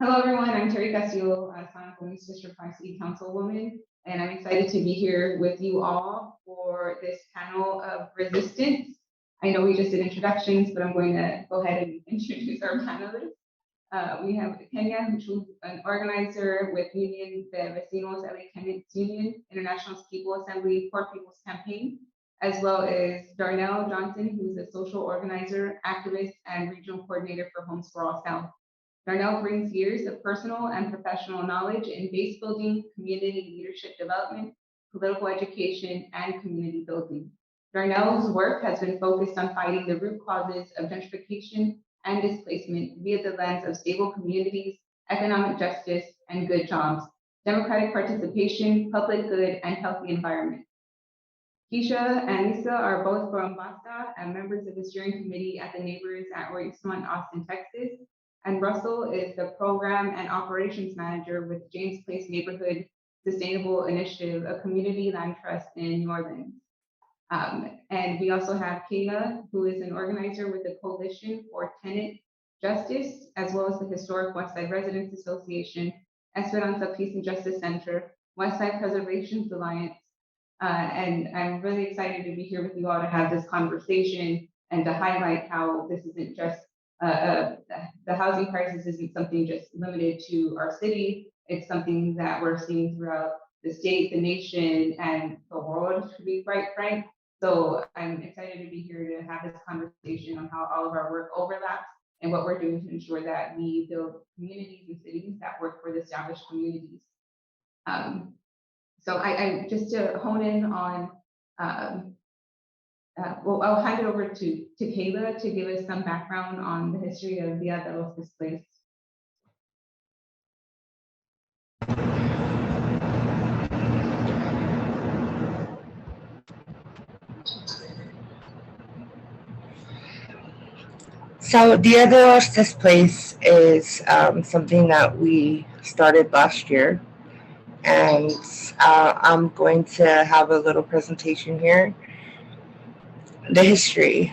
Hello, everyone. I'm Terry Castillo, San Antonio District 5 City Councilwoman, and I'm excited to be here with you all for this panel of resistance. I know we just did introductions, but I'm going to go ahead and introduce our panelists. We have Kenya, who's an organizer with Union de Vecinos LA Tenants Union, International People Assembly, Poor People's Campaign, as well as Darnell Johnson, who's a social organizer, activist, and regional coordinator for Homes for All South. Darnell brings years of personal and professional knowledge in base building, community leadership development, political education, and community building. Darnell's work has been focused on fighting the root causes of gentrification and displacement via the lens of stable communities, economic justice, and good jobs, democratic participation, public good, and healthy environment. Keisha and Lisa are both from Basta and members of the steering committee at the Neighbors at Royston, Austin, Texas. And Russell is the program and operations manager with James Place Neighborhood Sustainable Initiative, a community land trust in New Orleans. And we also have Kayla, who is an organizer with the Coalition for Tenant Justice, as well as the Historic Westside Residents Association, Esperanza Peace and Justice Center, Westside Preservations Alliance. And I'm really excited to be here with you all to have this conversation and to highlight how this isn't just the housing crisis isn't something just limited to our city. It's something that we're seeing throughout the state, the nation, and the world, to be quite frank. So I'm excited to be here to have this conversation on how all of our work overlaps and what we're doing to ensure that we build communities and cities that work for the established communities. So I just to hone in on well, I'll hand it over to Kayla to give us some background on the history of Dia de los Displaced. So Dia de los Displaced is something that we started last year, and I'm going to have a little presentation here. The history.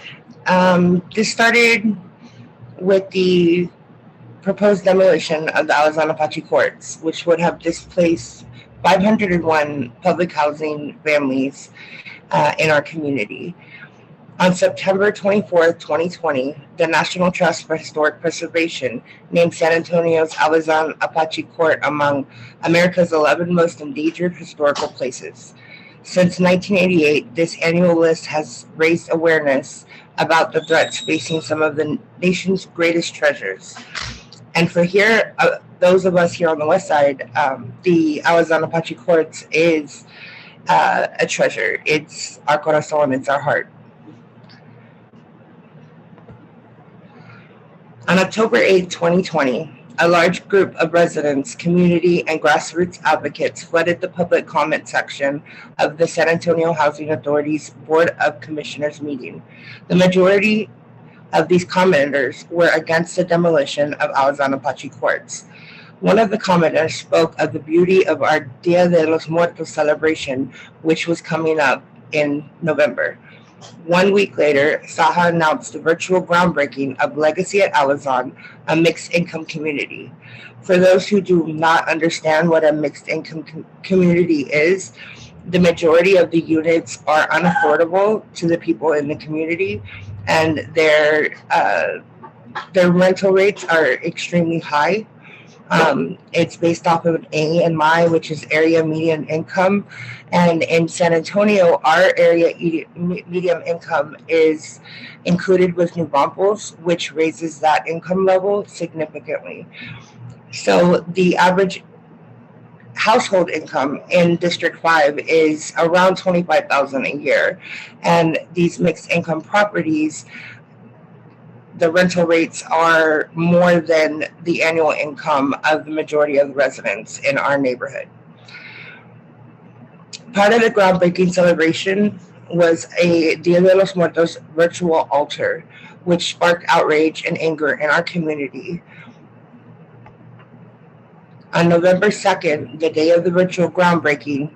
This started with the proposed demolition of the Alazan Apache courts, which would have displaced 501 public housing families in our community. On September 24th, 2020, the National Trust for Historic Preservation named San Antonio's Alazan Apache Court among America's 11 most endangered historical places. Since 1988, this annual list has raised awareness about the threats facing some of the nation's greatest treasures. And for here, those of us here on the west side, the Alazan Apache Courts is a treasure. It's our corazón, it's our heart. On October 8, 2020, a large group of residents, community, and grassroots advocates flooded the public comment section of the San Antonio Housing Authority's Board of Commissioners meeting. The majority of these commenters were against the demolition of Alazan Apache courts. One of the commenters spoke of the beauty of our Dia de los Muertos celebration, which was coming up in November. 1 week later, Saha announced the virtual groundbreaking of Legacy at Alazan, a mixed-income community. For those who do not understand what a mixed-income community is, the majority of the units are unaffordable to the people in the community, and their rental rates are extremely high. It's based off of AMI, which is area median income. And in San Antonio, our area median income is included with New Braunfels, which raises that income level significantly. So the average household income in District 5 is around $25,000 a year. And these mixed income properties, the rental rates are more than the annual income of the majority of the residents in our neighborhood. Part of the groundbreaking celebration was a Dia de los Muertos virtual altar, which sparked outrage and anger in our community. On November 2nd, the day of the virtual groundbreaking,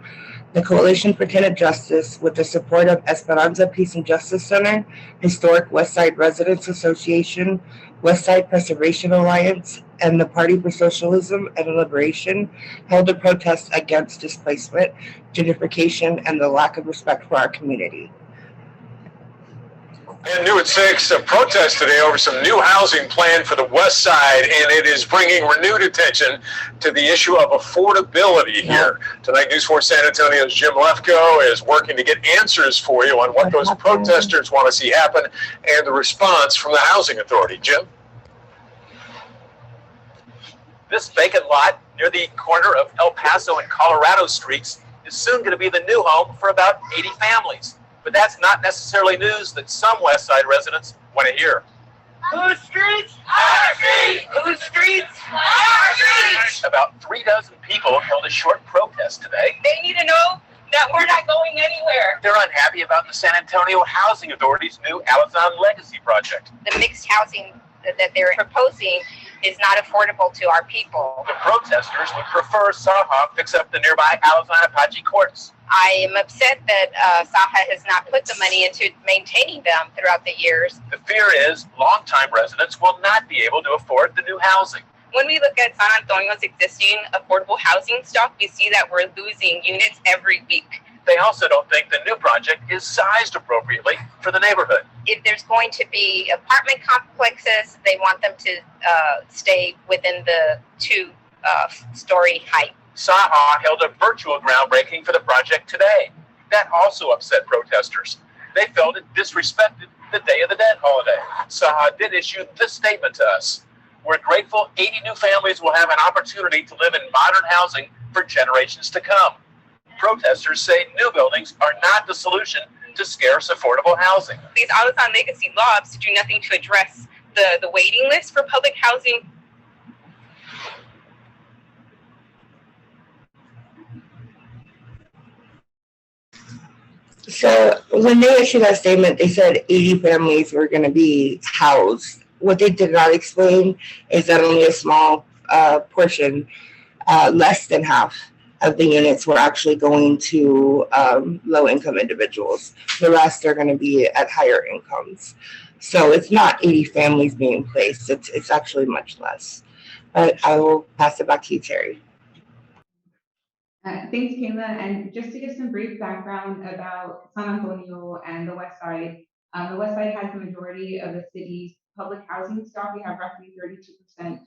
The Coalition for Tenant Justice, with the support of Esperanza Peace and Justice Center, Historic Westside Residents Association, Westside Preservation Alliance, and the Party for Socialism and Liberation, held a protest against displacement, gentrification, and the lack of respect for our community. And new at 6, a protest today over some new housing plan for the West Side, and it is bringing renewed attention to the issue of affordability here. Tonight, News 4 San Antonio's Jim Lefkoe is working to get answers for you on what those protesters want to see happen and the response from the Housing Authority. Jim? This vacant lot near the corner of El Paso and Colorado Streets is soon going to be the new home for about 80 families. But that's not necessarily news that some West Side residents want to hear. Whose streets? Our streets! Whose streets? Our streets! About 36 people held a short protest today. They need to know that we're not going anywhere. They're unhappy about the San Antonio Housing Authority's new Alazan Legacy project. The mixed housing that they're proposing is not affordable to our people. The protesters would prefer Saha fix up the nearby Alazan Apache courts. I am upset that Saha has not put the money into maintaining them throughout the years. The fear is longtime residents will not be able to afford the new housing. When we look at San Antonio's existing affordable housing stock, we see that we're losing units every week. They also don't think the new project is sized appropriately for the neighborhood. If there's going to be apartment complexes, they want them to stay within the 2-story height. Saha held a virtual groundbreaking for the project today. That also upset protesters. They felt it disrespected the Day of the Dead holiday. Saha did issue this statement to us. We're grateful 80 new families will have an opportunity to live in modern housing for generations to come. Protesters say new buildings are not the solution to scarce affordable housing. These Alazan Legacy laws do nothing to address the waiting list for public housing. So when they issued that statement, they said 80 families were going to be housed. What they did not explain is that only a small portion, less than half of the units, were actually going to low-income individuals. The rest are going to be at higher incomes. So it's not 80 families being placed. It's actually much less. But I will pass it back to you, Terry. Thanks, Kayla. And just to give some brief background about San Antonio and the West Side, the West Side has the majority of the city's public housing stock. We have roughly 32%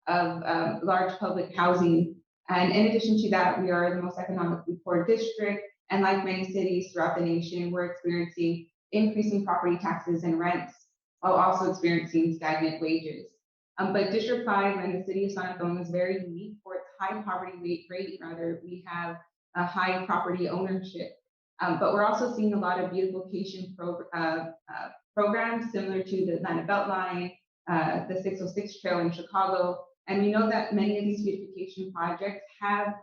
of large public housing. And in addition to that, we are the most economically poor district. And like many cities throughout the nation, we're experiencing increasing property taxes and rents, while also experiencing stagnant wages. But District 5 and the city of San Antonio is very unique for its high poverty rate. Rather, we have a high property ownership. But we're also seeing a lot of beautification programs similar to the Atlanta Beltline, the 606 Trail in Chicago. And we know that many of these beautification projects have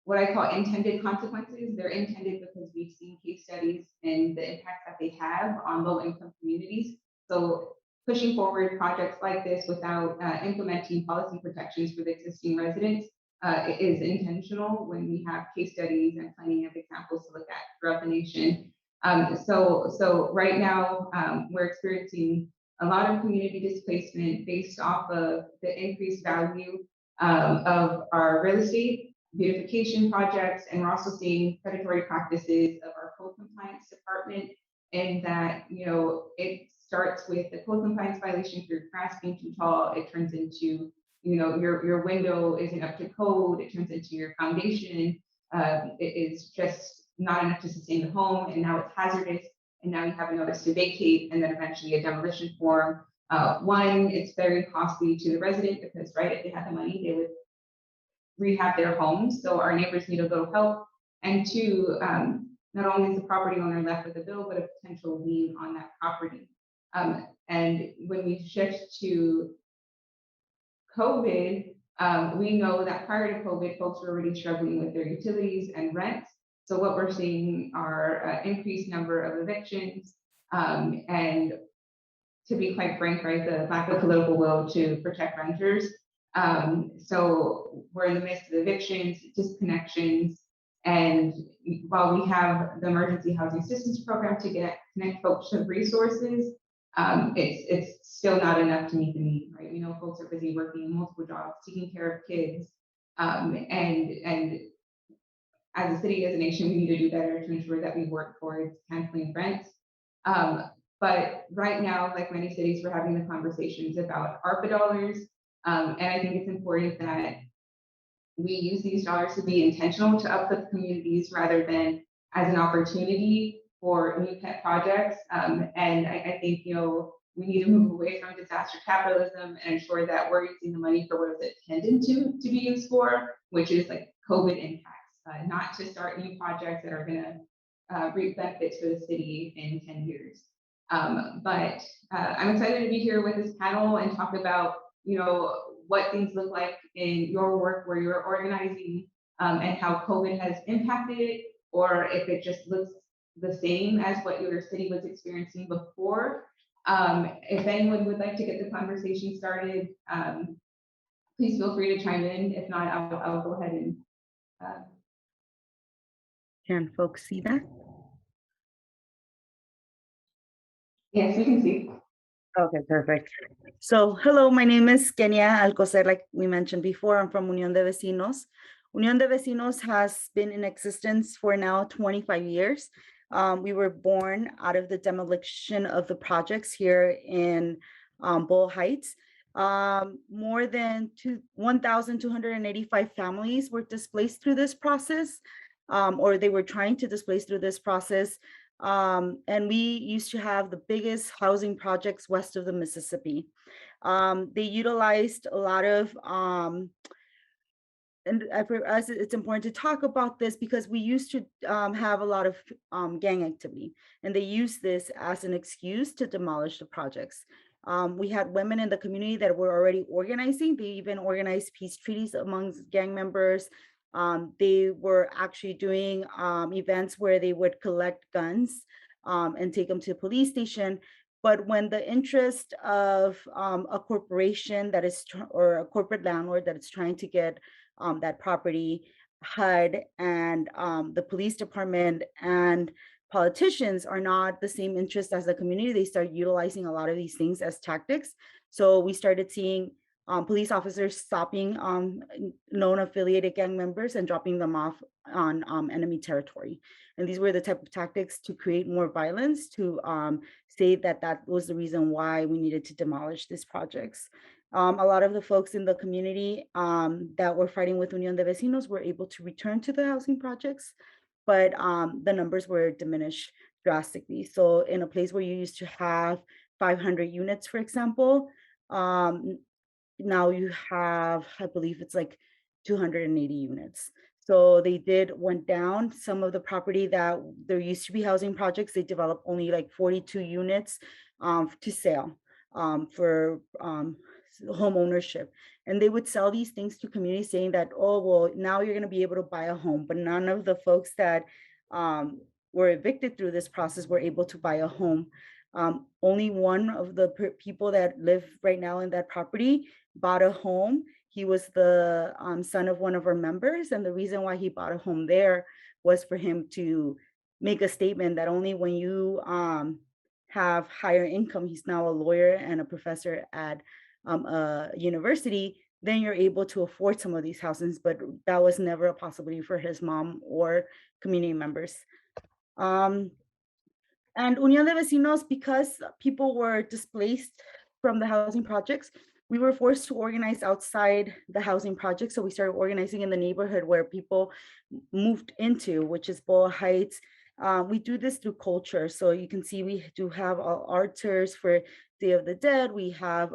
what I call intended consequences. They're intended because we've seen case studies and the impact that they have on low-income communities. So pushing forward projects like this without implementing policy protections for the existing residents is intentional when we have case studies and plenty of examples to look at throughout the nation. So right now, we're experiencing a lot of community displacement based off of the increased value of our real estate, beautification projects, and we're also seeing predatory practices of our code compliance department, and that, you know, it starts with the code compliance violation. If your grass being too tall, it turns into, you know, your window isn't up to code, it turns into your foundation. It is just not enough to sustain the home, and now it's hazardous, and now you have a notice to vacate, and then eventually a demolition form. One, it's very costly to the resident because, right, if they had the money, they would rehab their homes. So our neighbors need a little help. And two, not only is the property owner left with a bill, but a potential lien on that property. And when we shift to COVID, we know that prior to COVID, folks were already struggling with their utilities and rent. So what we're seeing are increased number of evictions, and to be quite frank, right, the lack of political will to protect renters. So we're in the midst of evictions, disconnections, And while we have the emergency housing assistance program to connect folks to resources, it's still not enough to meet the need, right? We know folks are busy working multiple jobs, taking care of kids, and as a city, as a nation, we need to do better to ensure that we work towards canceling rent. But right now, like many cities, we're having the conversations about ARPA dollars, and I think it's important that we use these dollars to be intentional to uplift communities rather than as an opportunity for new pet projects. And I think, we need to move away from disaster capitalism and ensure that we're using the money for what it's intended to be used for, which is like COVID impacts, not to start new projects that are going to reap benefits for the city in 10 years. But I'm excited to be here with this panel and talk about, what things look like in your work where you're organizing, and how COVID has impacted it, or if it just looks the same as what your city was experiencing before. If anyone would like to get the conversation started, please feel free to chime in. If not, I'll go ahead and. Can folks see that? Yes, we can see. Okay, perfect. So, hello, my name is Kenia Alcocer, like we mentioned before. I'm from Unión de Vecinos. Unión de Vecinos has been in existence for now 25 years. We were born out of the demolition of the projects here in Bull Heights. More than 1,285 families were displaced through this process, or they were trying to displace through this process. And we used to have the biggest housing projects west of the Mississippi. They utilized a lot of, and for us, it's important to talk about this because we used to have a lot of gang activity, and they used this as an excuse to demolish the projects. We had women in the community that were already organizing. They even organized peace treaties amongst gang members. They were actually doing events where they would collect guns and take them to the police station. But when the interest of a corporation that is, or a corporate landlord that is trying to get that property, HUD and the police department and politicians are not the same interest as the community, they start utilizing a lot of these things as tactics. So we started seeing police officers stopping known affiliated gang members and dropping them off on enemy territory. And these were the type of tactics to create more violence, to say that that was the reason why we needed to demolish these projects. A lot of the folks in the community that were fighting with Unión de Vecinos were able to return to the housing projects, but the numbers were diminished drastically. So in a place where you used to have 500 units, for example, now you have, I believe it's like 280 units. So they went down. Some of the property that there used to be housing projects, they developed only like 42 units to sell for home ownership. And they would sell these things to communities saying that, oh, well, now you're going to be able to buy a home. But none of the folks that were evicted through this process were able to buy a home. Only one of the people that live right now in that property bought a home. He was the son of one of our members. And the reason why he bought a home there was for him to make a statement that only when you have higher income, he's now a lawyer and a professor at a university, then you're able to afford some of these houses. But that was never a possibility for his mom or community members. And Unión de Vecinos, because people were displaced from the housing projects, we were forced to organize outside the housing project. So we started organizing in the neighborhood where people moved into, which is Bull Heights. We do this through culture. So you can see we do have altars for Day of the Dead. We have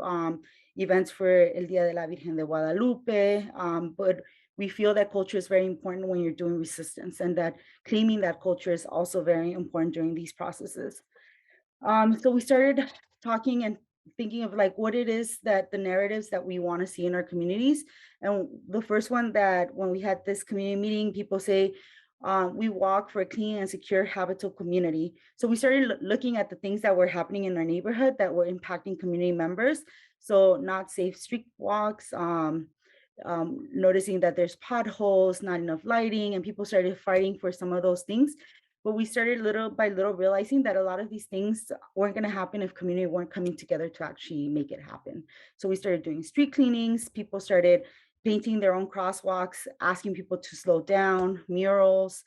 events for El Día de la Virgen de Guadalupe. But we feel that culture is very important when you're doing resistance, and that claiming that culture is also very important during these processes. So we started talking and thinking of like what it is that the narratives that we want to see in our communities. And the first one, that when we had this community meeting, people say, we walk for a clean and secure habitable community. So we started looking at the things that were happening in our neighborhood that were impacting community members. So not safe street walks, noticing that there's potholes, not enough lighting, and people started fighting for some of those things. But we started little by little realizing that a lot of these things weren't going to happen if community weren't coming together to actually make it happen. So we started doing street cleanings. People started painting their own crosswalks, asking people to slow down, murals.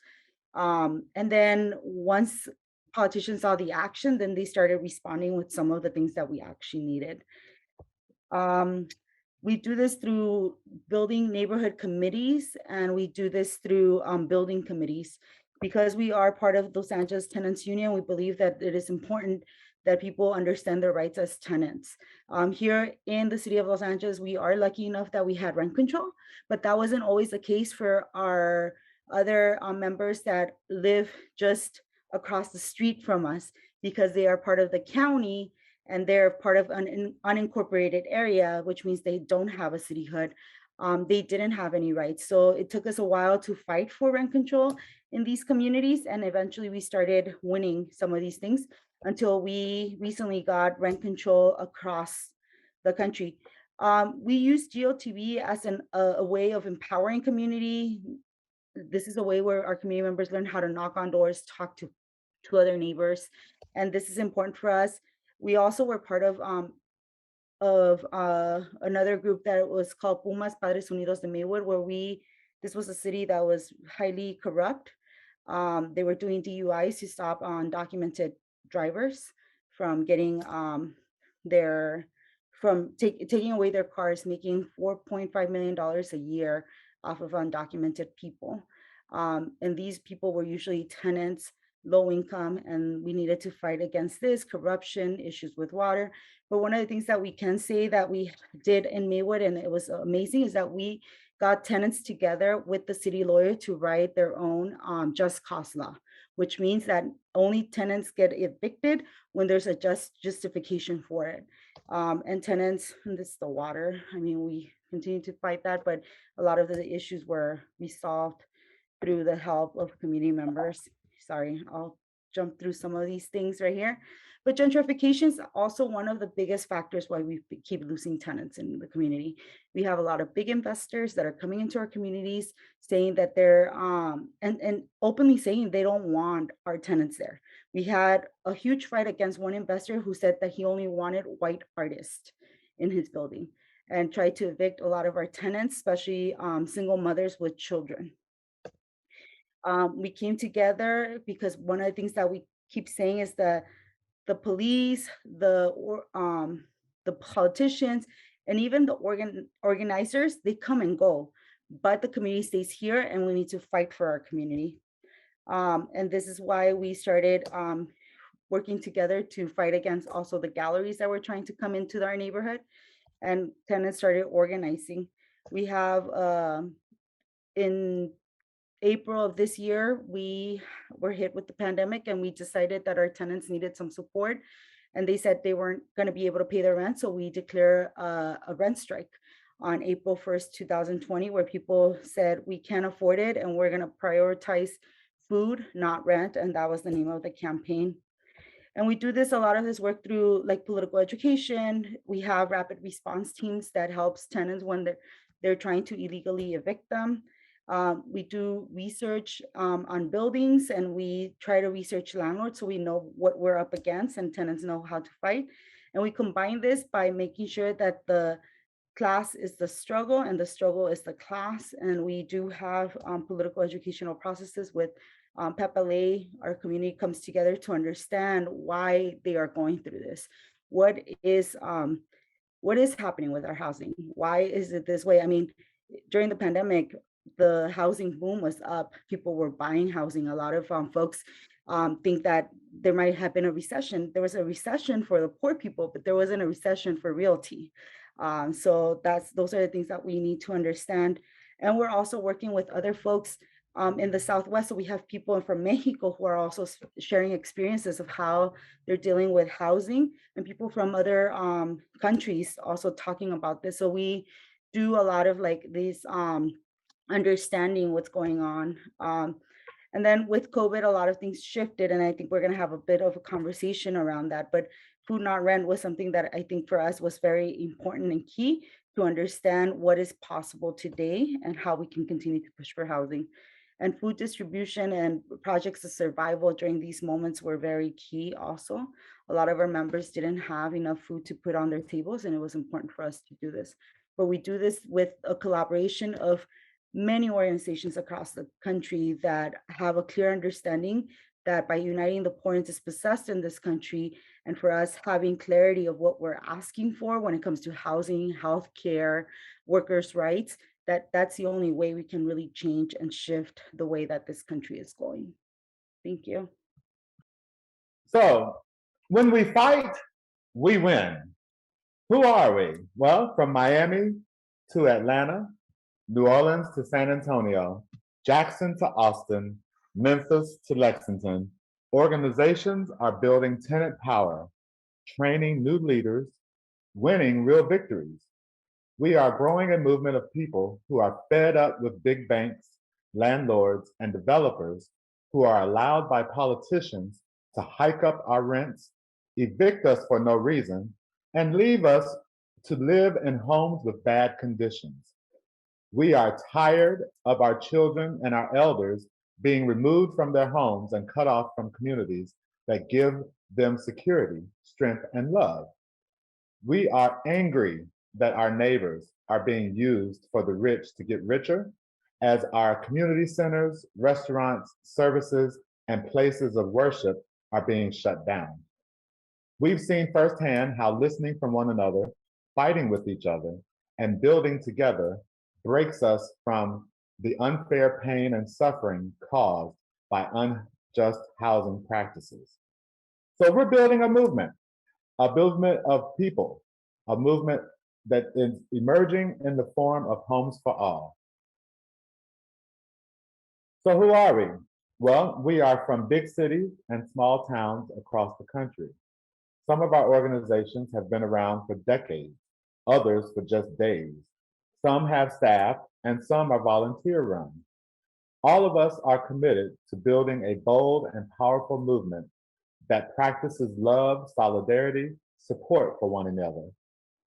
And then once politicians saw the action, then they started responding with some of the things that we actually needed. We do this through building neighborhood committees, and we do this through building committees. Because we are part of Los Angeles Tenants Union, we believe that it is important that people understand their rights as tenants. Here in the city of Los Angeles, we are lucky enough that we had rent control, but that wasn't always the case for our other members that live just across the street from us, because they are part of the county and they're part of an unincorporated area, which means they don't have a cityhood. They didn't have any rights. So it took us a while to fight for rent control in these communities. And eventually we started winning some of these things until we recently got rent control across the country. We use GOTV as a way of empowering community. This is a way where our community members learn how to knock on doors, talk to other neighbors. And this is important for us. We also were part of another group that was called Pumas Padres Unidos de Maywood, where this was a city that was highly corrupt. They were doing DUIs to stop undocumented drivers from getting taking away their cars, making $4.5 million a year off of undocumented people. And these people were usually tenants, low income, and we needed to fight against this corruption, issues with water. But one of the things that we can say that we did in Maywood, and it was amazing, is that we got tenants together with the city lawyer to write their own just cause law, which means that only tenants get evicted when there's a justification for it. And tenants, and this is the water, I mean, we continue to fight that, but a lot of the issues were resolved through the help of community members. Sorry, I'll jump through some of these things right here. But gentrification is also one of the biggest factors why we keep losing tenants in the community. We have a lot of big investors that are coming into our communities saying that they're, and openly saying they don't want our tenants there. We had a huge fight against one investor who said that he only wanted white artists in his building and tried to evict a lot of our tenants, especially single mothers with children. We came together because one of the things that we keep saying is that the police, the politicians, and even the organizers, they come and go, but the community stays here, and we need to fight for our community. And this is why we started working together to fight against also the galleries that were trying to come into our neighborhood, and tenants started organizing. We have in April of this year, we were hit with the pandemic, and we decided that our tenants needed some support, and they said they weren't going to be able to pay their rent. So we declared a rent strike on April 1st, 2020, where people said we can't afford it and we're going to prioritize food, not rent. And that was the name of the campaign. And we do a lot of this work through like political education. We have rapid response teams that helps tenants when they're trying to illegally evict them. We do research on buildings, and we try to research landlords so we know what we're up against and tenants know how to fight. And we combine this by making sure that the class is the struggle and the struggle is the class. And we do have political educational processes with PEPLA. Our community comes together to understand why they are going through this. What is happening with our housing? Why is it this way? I mean, during the pandemic, the housing boom was up. People were buying housing. A lot of folks think that there might have been a recession. There was a recession for the poor people, but there wasn't a recession for realty. So those are the things that we need to understand. And we're also working with other folks in the Southwest. So we have people from Mexico who are also sharing experiences of how they're dealing with housing, and people from other countries also talking about this. So we do a lot of like these understanding what's going on. And then with COVID, a lot of things shifted, and I think we're going to have a bit of a conversation around that. But food not rent was something that I think for us was very important and key to understand what is possible today and how we can continue to push for housing. And food distribution and projects of survival during these moments were very key also. A lot of our members didn't have enough food to put on their tables, and it was important for us to do this. But we do this with a collaboration of many organizations across the country that have a clear understanding that by uniting the poor and dispossessed in this country, and for us having clarity of what we're asking for when it comes to housing, healthcare, workers' rights, that's the only way we can really change and shift the way that this country is going. Thank you. So when we fight, we win. Who are we? Well, from Miami to Atlanta, New Orleans to San Antonio, Jackson to Austin, Memphis to Lexington, organizations are building tenant power, training new leaders, winning real victories. We are growing a movement of people who are fed up with big banks, landlords, and developers who are allowed by politicians to hike up our rents, evict us for no reason, and leave us to live in homes with bad conditions. We are tired of our children and our elders being removed from their homes and cut off from communities that give them security, strength, and love. We are angry that our neighbors are being used for the rich to get richer, as our community centers, restaurants, services, and places of worship are being shut down. We've seen firsthand how listening from one another, fighting with each other, and building together breaks us from the unfair pain and suffering caused by unjust housing practices. So we're building a movement of people, a movement that is emerging in the form of Homes for All. So who are we? Well, we are from big cities and small towns across the country. Some of our organizations have been around for decades, others for just days. Some have staff, and some are volunteer run. All of us are committed to building a bold and powerful movement that practices love, solidarity, support for one another.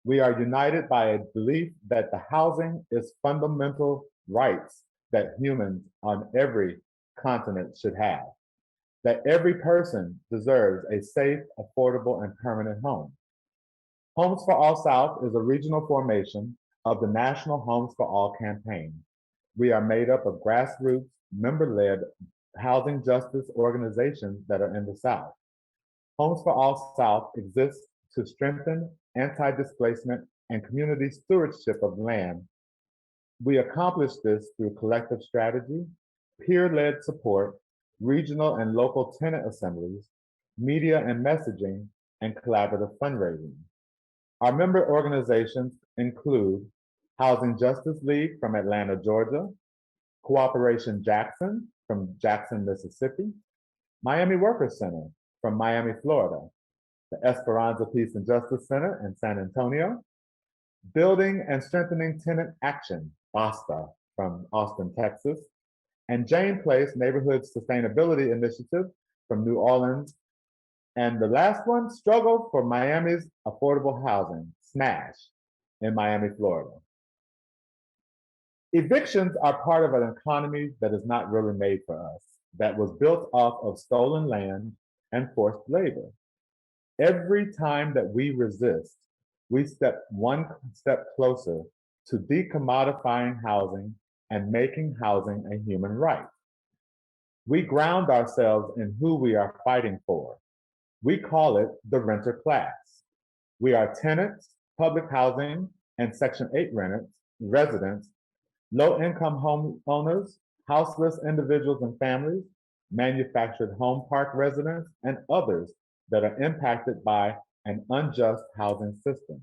We are united by a belief that the housing is fundamental rights that humans on every continent should have, that every person deserves a safe, affordable, and permanent home. Homes for All South is a regional formation of the National Homes for All campaign. We are made up of grassroots, member-led housing justice organizations that are in the South. Homes for All South exists to strengthen anti-displacement and community stewardship of land. We accomplish this through collective strategy, peer-led support, regional and local tenant assemblies, media and messaging, and collaborative fundraising. Our member organizations include Housing Justice League from Atlanta, Georgia, Cooperation Jackson from Jackson, Mississippi, Miami Workers Center from Miami, Florida, the Esperanza Peace and Justice Center in San Antonio, Building and Strengthening Tenant Action, BASTA, from Austin, Texas, and Jane Place Neighborhood Sustainability Initiative from New Orleans. And the last one, Struggle for Miami's Affordable Housing, SMASH, in Miami, Florida. Evictions are part of an economy that is not really made for us, that was built off of stolen land and forced labor. Every time that we resist, we step one step closer to decommodifying housing and making housing a human right. We ground ourselves in who we are fighting for. We call it the renter class. We are tenants, public housing, and Section 8 residents, low-income homeowners, houseless individuals and families, manufactured home park residents, and others that are impacted by an unjust housing system.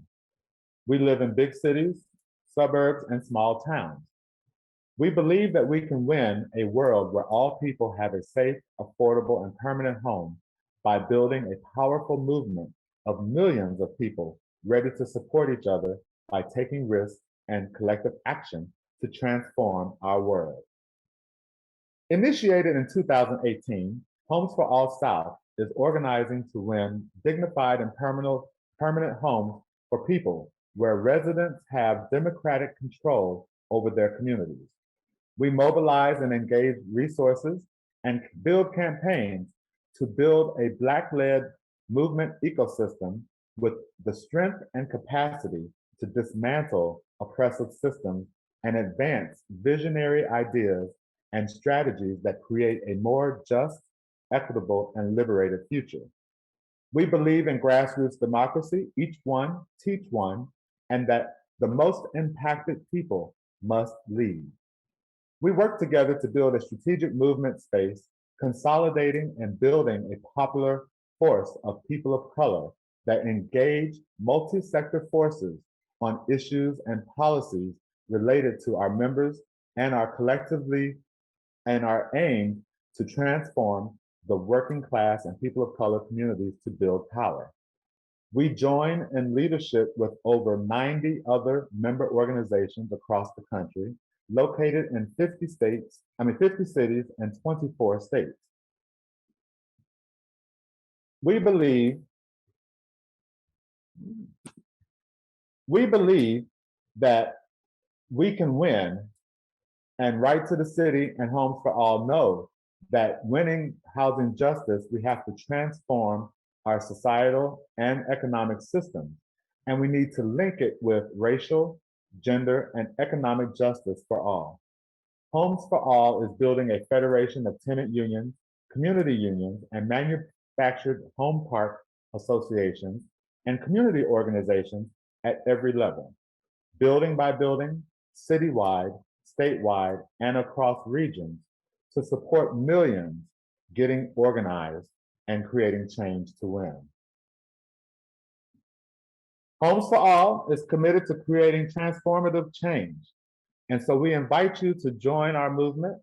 We live in big cities, suburbs, and small towns. We believe that we can win a world where all people have a safe, affordable, and permanent home by building a powerful movement of millions of people ready to support each other by taking risks and collective action to transform our world. Initiated in 2018, Homes for All South is organizing to win dignified and permanent homes for people where residents have democratic control over their communities. We mobilize and engage resources and build campaigns to build a Black-led movement ecosystem with the strength and capacity to dismantle oppressive systems and advance visionary ideas and strategies that create a more just, equitable, and liberated future. We believe in grassroots democracy, each one, teach one, and that the most impacted people must lead. We work together to build a strategic movement space, consolidating and building a popular force of people of color that engage multi-sector forces on issues and policies related to our members and our aim to transform the working class and people of color communities to build power. We join in leadership with over 90 other member organizations across the country, located in 50 cities and 24 states. We believe that we can win, and Right to the City and Homes for All know that winning housing justice, we have to transform our societal and economic systems, and we need to link it with racial, gender, and economic justice for all. Homes for All is building a federation of tenant unions, community unions, and manufactured home park associations and community organizations at every level, building by building, citywide, statewide, and across regions to support millions getting organized and creating change to win. Homes for All is committed to creating transformative change. And so we invite you to join our movement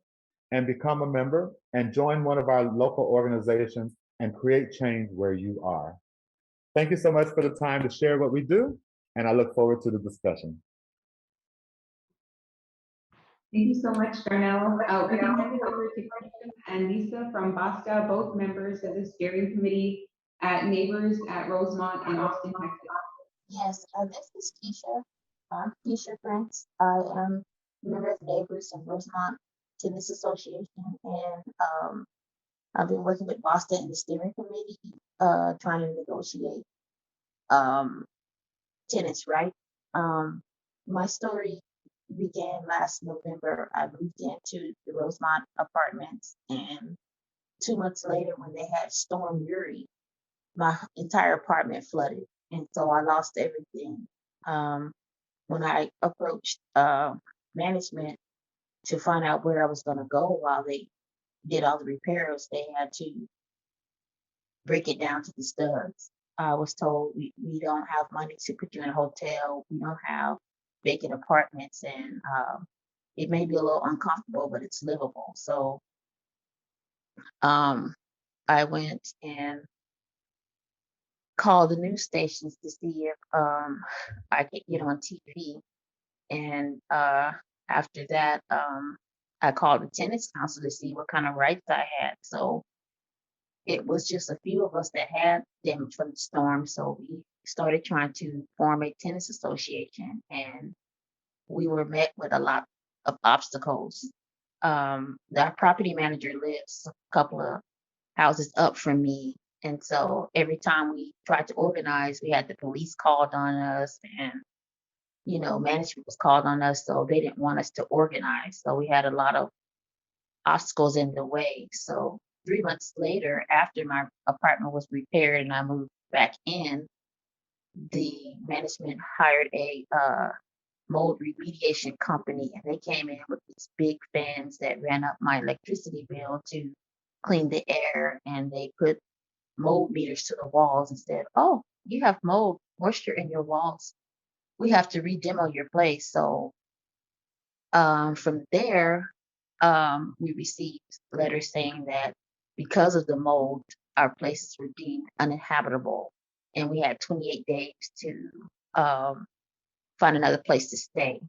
and become a member and join one of our local organizations and create change where you are. Thank you so much for the time to share what we do, and I look forward to the discussion. Thank you so much, Darnell. We can hand it over to Kristen and Lisa from BASTA, both members of the steering committee at Neighbors at Rosemont in Austin, Texas. Yes, this is Keisha. I'm Keisha Prince. I am a member of Neighbors of Rosemont Tenants Association, and I've been working with BASTA in the steering committee, trying to negotiate tenants' rights. My story began last November. I moved into the Rosemont apartments, and 2 months later, when they had Storm Uri, my entire apartment flooded, and so I lost everything. When I approached management to find out where I was going to go while they did all the repairs, they had to break it down to the studs. I was told we don't have money to put you in a hotel. We don't have vacant apartments, and it may be a little uncomfortable, but it's livable. So I went and called the news stations to see if I could get on TV. And after that, I called the Tenants Council to see what kind of rights I had. So it was just a few of us that had damage from the storm. So we started trying to form a tenants association, and we were met with a lot of obstacles. The property manager lives a couple of houses up from me. And so every time we tried to organize, we had the police called on us, and management was called on us, so they didn't want us to organize. So we had a lot of obstacles in the way. So 3 months later, after my apartment was repaired and I moved back in, the management hired a mold remediation company, and they came in with these big fans that ran up my electricity bill to clean the air, and they put mold meters to the walls and said, "Oh, you have mold moisture in your walls. We have to re-demo your place." So from there, we received letters saying that because of the mold, our places were deemed uninhabitable, and we had 28 days to find another place to stay.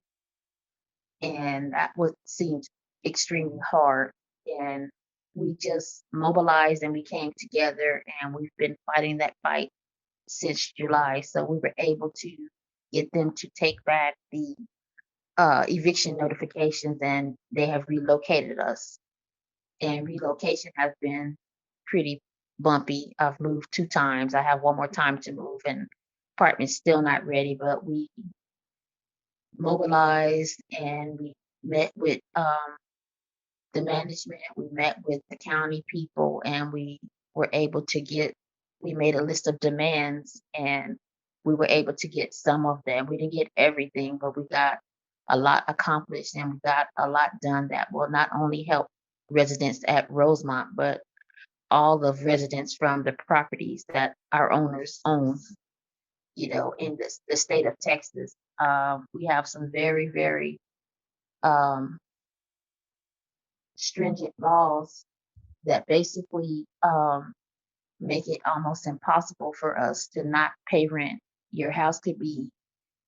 And that seemed extremely hard. And we just mobilized and we came together, and we've been fighting that fight since July. So we were able to get them to take back the eviction notifications, and they have relocated us. And relocation has been pretty bumpy. I've moved 2 times. I have one more time to move, and apartment's still not ready, but we mobilized and we met with the management, we met with the county people, and we were able to we made a list of demands, and we were able to get some of them. We didn't get everything, but we got a lot accomplished, and we got a lot done that will not only help residents at Rosemont, but all of residents from the properties that our owners own, in the state of Texas. We have some very, very um, stringent laws that basically make it almost impossible for us to not pay rent. Your house could be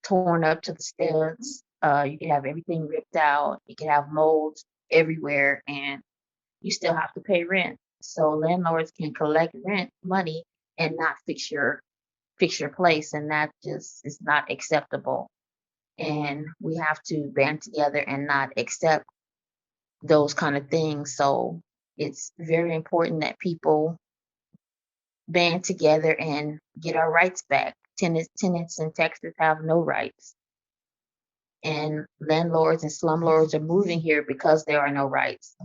torn up to the studs. You could have everything ripped out. You could have mold everywhere, and you still have to pay rent. So landlords can collect rent money and not fix your place, and that just is not acceptable. And we have to band together and not accept those kind of things. So it's very important that people band together and get our rights back. Tenants in Texas have no rights. And landlords and slumlords are moving here because there are no rights.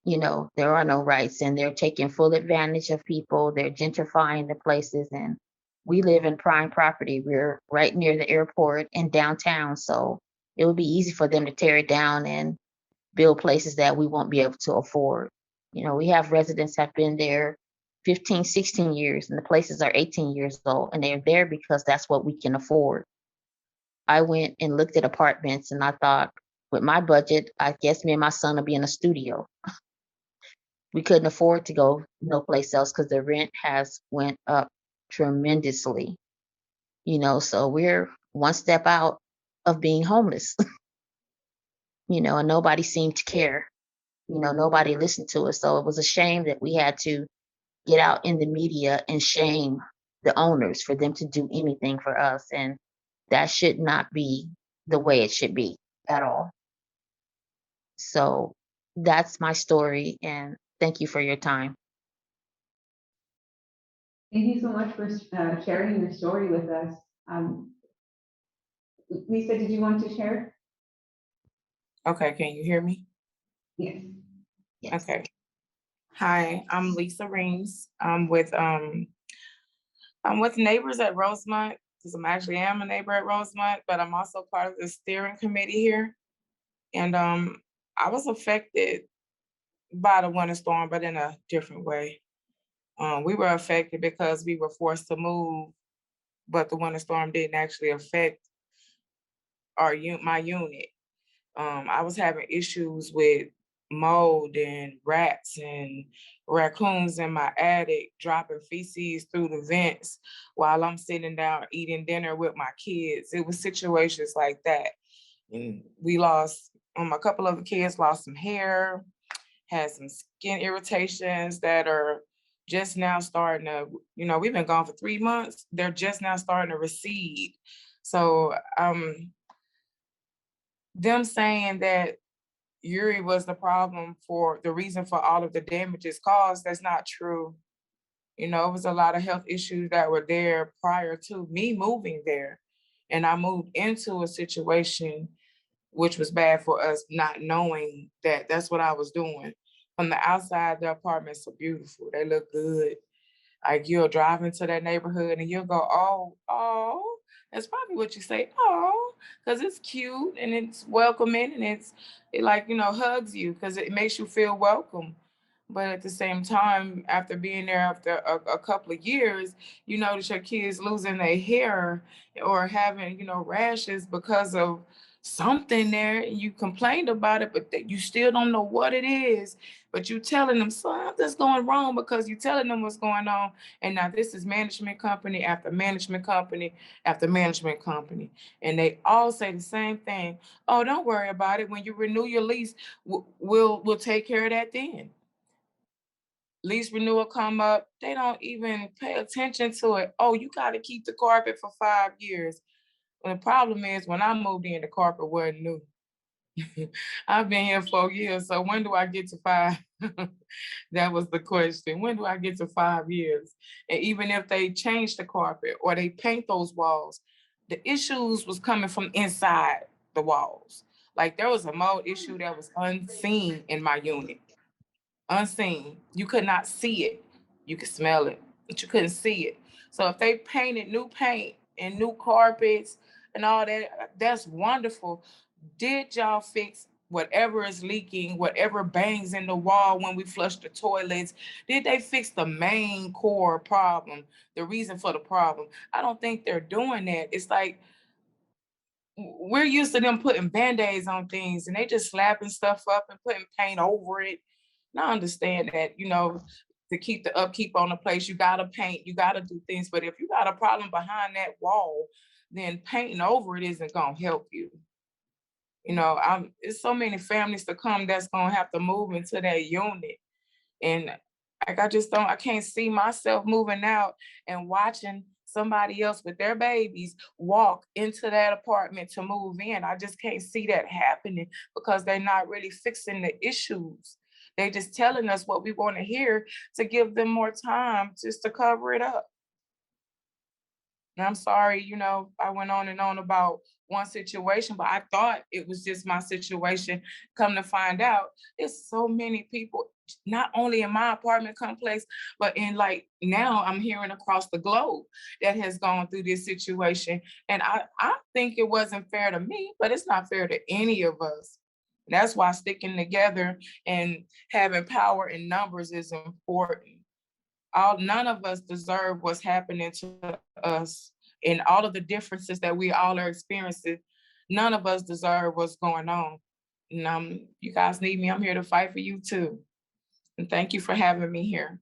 There are no rights, and they're taking full advantage of people. They're gentrifying the places, and we live in prime property. We're right near the airport and downtown, so it would be easy for them to tear it down and build places that we won't be able to afford. We have residents have been there 15, 16 years, and the places are 18 years old, and they're there because that's what we can afford. I went and looked at apartments, and I thought, with my budget, I guess me and my son will be in a studio. We couldn't afford to go no place else because the rent has went up tremendously. So we're one step out of being homeless. And nobody seemed to care. Nobody listened to us. So it was a shame that we had to get out in the media and shame the owners for them to do anything for us. And that should not be the way it should be at all. So that's my story, and thank you for your time. Thank you so much for sharing your story with us. Lisa, did you want to share? Okay, can you hear me? Yes. Yes. Okay. Hi, I'm Lisa Reams. I'm with Neighbors at Rosemont, because I am a neighbor at Rosemont, but I'm also part of the steering committee here. And I was affected by the winter storm, but in a different way. We were affected because we were forced to move, but the winter storm didn't actually affect my unit. I was having issues with mold and rats and raccoons in my attic, dropping feces through the vents while I'm sitting down eating dinner with my kids. It was situations like that. And we lost, a couple of the kids lost some hair, had some skin irritations that are just now starting to, we've been gone for 3 months. They're just now starting to recede. So them saying that Uri was the problem for the reason for all of the damages caused, that's not true. It was a lot of health issues that were there prior to me moving there. And I moved into a situation which was bad for us, not knowing that that's what I was doing. From the outside, the apartments are beautiful. They look good. Like you'll drive into that neighborhood and you'll go, oh, that's probably what you say, oh, because it's cute and it's welcoming and it hugs you because it makes you feel welcome. But at the same time, after being there after a couple of years, you notice your kids losing their hair or having, rashes because of something there. And you complained about it, but you still don't know what it is. But you telling them something's going wrong because you're telling them what's going on. And now this is management company after management company after management company. And they all say the same thing. Oh, don't worry about it. When you renew your lease, we'll take care of that then. Lease renewal come up, they don't even pay attention to it. Oh, you got to keep the carpet for 5 years. The problem is when I moved in, the carpet wasn't new. I've been here 4 years, so when do I get to 5? That was the question. When do I get to 5 years? And even if they change the carpet or they paint those walls, the issues was coming from inside the walls. Like there was a mold issue that was unseen in my unit. Unseen. You could not see it. You could smell it, but you couldn't see it. So if they painted new paint and new carpets and all that, that's wonderful. Did y'all fix whatever is leaking, whatever bangs in the wall when we flush the toilets? Did they fix the main core problem, the reason for the problem? I don't think they're doing that. It's like we're used to them putting Band-Aids on things and they just slapping stuff up and putting paint over it. And I understand that, you know, to keep the upkeep on the place, you gotta paint, you gotta do things. But if you got a problem behind that wall, then painting over it isn't gonna help you. You know, it's so many families to come that's gonna have to move into that unit. And like I can't see myself moving out and watching somebody else with their babies walk into that apartment to move in. I just can't see that happening because they're not really fixing the issues. They're just telling us what we want to hear to give them more time just to cover it up. And I'm sorry, you know, I went on and on about one situation, but I thought it was just my situation. Come to find out, there's so many people, not only in my apartment complex, but in like now I'm hearing across the globe that has gone through this situation. And I think it wasn't fair to me, but it's not fair to any of us. That's why sticking together and having power in numbers is important. None of us deserve what's happening to us and all of the differences that we all are experiencing. None of us deserve what's going on. And you guys need me, I'm here to fight for you too. And thank you for having me here.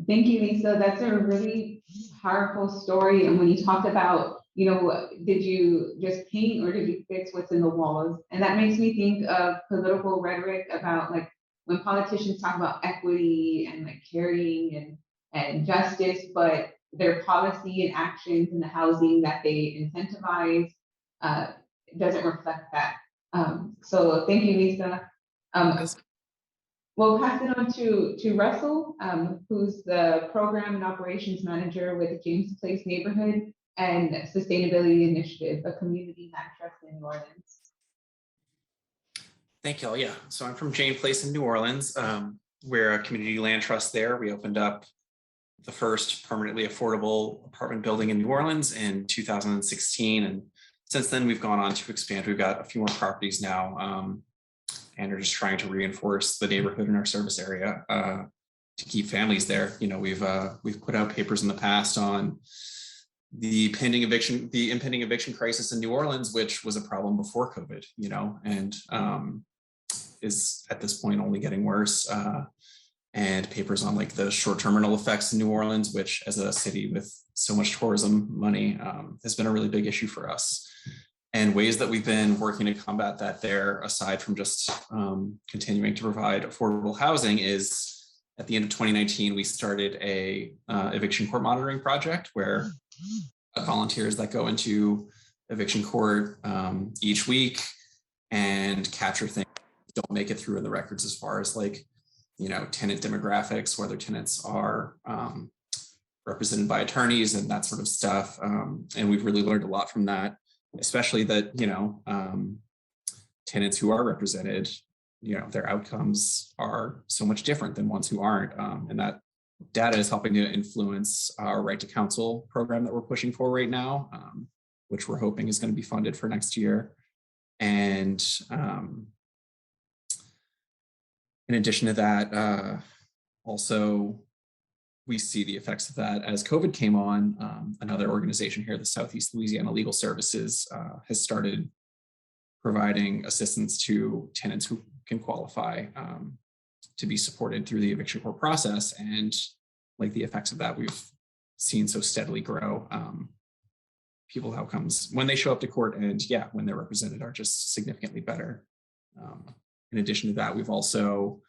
Thank you, Lisa. That's a really powerful story. And when you talk about, you know, did you just paint or did you fix what's in the walls? And that makes me think of political rhetoric about like when politicians talk about equity and like caring and justice, but their policy and actions in the housing that they incentivize doesn't reflect that. So thank you, Lisa. We'll pass it on to Russell, who's the Program and Operations Manager with the James Place Neighborhood and Sustainability Initiative, a community land trust in New Orleans. Thank you all. Yeah, so I'm from James Place in New Orleans. We're a community land trust there. We opened up the first permanently affordable apartment building in New Orleans in 2016. And since then, we've gone on to expand. We've got a few more properties now. And are just trying to reinforce the neighborhood in our service area to keep families there. You know, we've put out papers in the past on the impending eviction crisis in New Orleans, which was a problem before COVID. You know, and is at this point only getting worse. And papers on like the short-term rental effects in New Orleans, which as a city with so much tourism money has been a really big issue for us. And ways that we've been working to combat that there, aside from just continuing to provide affordable housing, is at the end of 2019, we started a eviction court monitoring project where volunteers that go into eviction court each week and capture things that don't make it through in the records as far as like, you know, tenant demographics, whether tenants are represented by attorneys and that sort of stuff. And we've really learned a lot from that. Especially that, you know, tenants who are represented, you know, their outcomes are so much different than ones who aren't. And that data is helping to influence our right to counsel program that we're pushing for right now, which we're hoping is going to be funded for next year. And in addition to that, also, we see the effects of that as COVID came on. Another organization here, the Southeast Louisiana Legal Services, has started providing assistance to tenants who can qualify to be supported through the eviction court process. And like the effects of that, we've seen so steadily grow. People outcomes when they show up to court and when they're represented are just significantly better. In addition to that, we've also,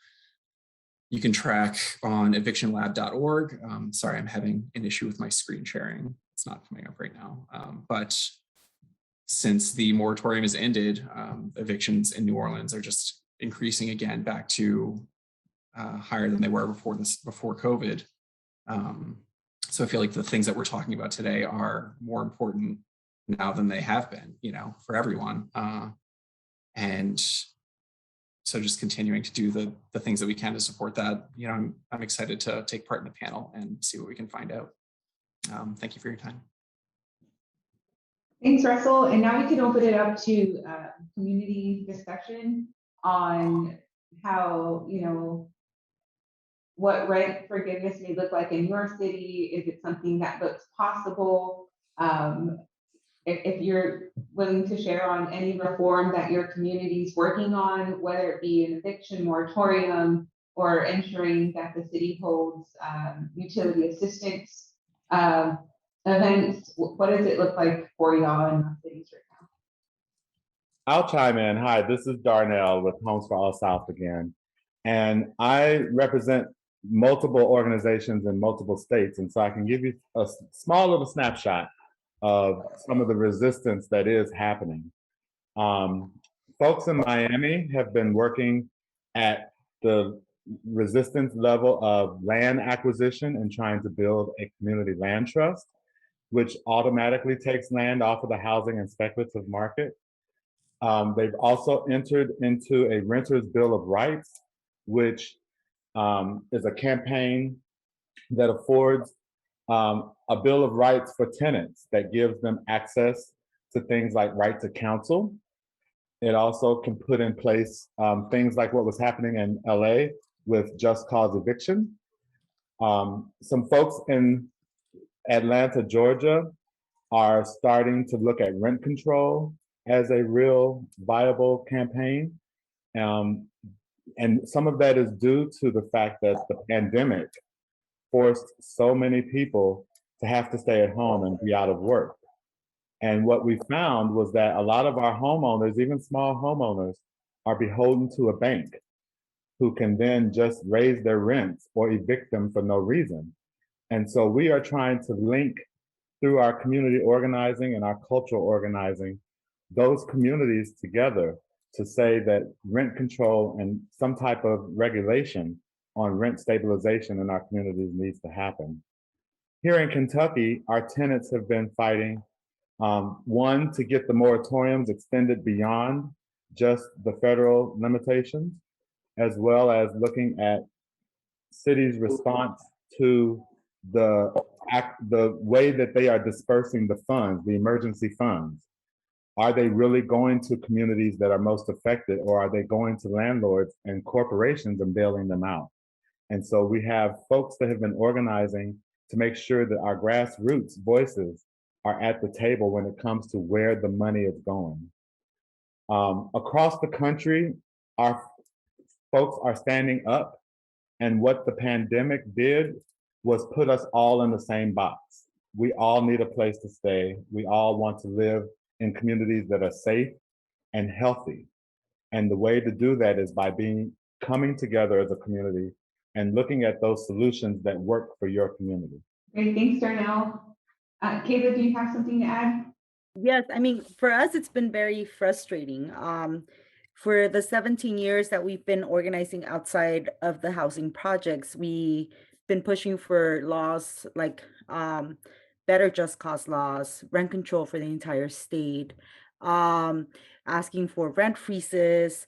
you can track on evictionlab.org. Sorry, I'm having an issue with my screen sharing. it's not coming up right now. But since the moratorium has ended, evictions in New Orleans are just increasing again back to higher than they were before COVID. So I feel like the things that we're talking about today are more important now than they have been, for everyone. And so just continuing to do the things that we can to support that, I'm excited to take part in the panel and see what we can find out. Thank you for your time. Thanks, Russell. And now we can open it up to community discussion on how, what rent forgiveness may look like in your city. Is it something that looks possible? If you're willing to share on any reform that your community is working on, whether it be an eviction moratorium or ensuring that the city holds utility assistance events, what does it look like for y'all in our cities right now? I'll chime in. Hi, this is Darnell with Homes for All South again. And I represent multiple organizations in multiple states. And so I can give you a small little snapshot of some of the resistance that is happening. Folks in Miami have been working at the resistance level of land acquisition and trying to build a community land trust, which automatically takes land off of the housing and speculative market. They've also entered into a Renters Bill of Rights, which is a campaign that affords a Bill of Rights for tenants that gives them access to things like right to counsel. It also can put in place things like what was happening in LA with just cause eviction. Some folks in Atlanta, Georgia are starting to look at rent control as a real viable campaign. And some of that is due to the fact that the pandemic forced so many people to have to stay at home and be out of work. And what we found was that a lot of our homeowners, even small homeowners, are beholden to a bank who can then just raise their rents or evict them for no reason. And so we are trying to link through our community organizing and our cultural organizing, those communities together to say that rent control and some type of regulation on rent stabilization in our communities needs to happen. Here in Kentucky, our tenants have been fighting, one, to get the moratoriums extended beyond just the federal limitations, as well as looking at cities' response to the way that they are dispersing the funds, the emergency funds. Are they really going to communities that are most affected, or are they going to landlords and corporations and bailing them out? And so we have folks that have been organizing to make sure that our grassroots voices are at the table when it comes to where the money is going. Across the country, our folks are standing up, and what the pandemic did was put us all in the same box. We all need a place to stay. We all want to live in communities that are safe and healthy. And the way to do that is by coming together as a community and looking at those solutions that work for your community. Great, thanks, Darnell. Kayla, do you have something to add? Yes, I mean, for us, it's been very frustrating. For the 17 years that we've been organizing outside of the housing projects, we've been pushing for laws like better just cause laws, rent control for the entire state, asking for rent freezes,